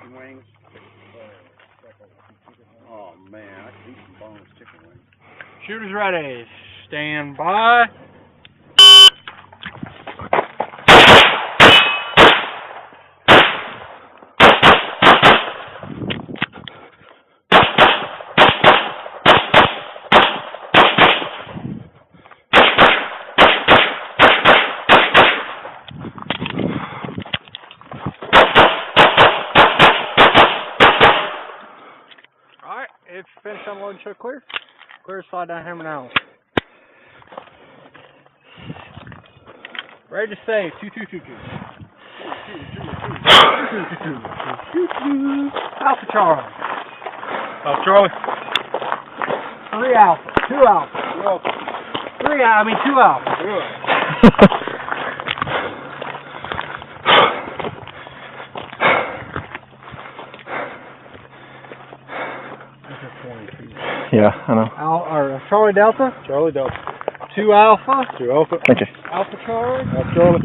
chicken wings. Oh man, I could eat some boneless chicken wings. Shooters ready. Stand by. Alright, it's finished unloading, show clear. Clear, slide down hammer now. Ready to save. 2-2-2-2. Alpha Charlie. Alpha Charlie. 3 Alpha. 2 Alpha. 2 Alpha. 3 Alpha. I mean 2 Alpha. 2 Alpha. Yeah, I know. Charlie Delta. Charlie Delta. 2 Alpha. 2 Alpha. Thank you. Alpha Charlie. Alpha Charlie.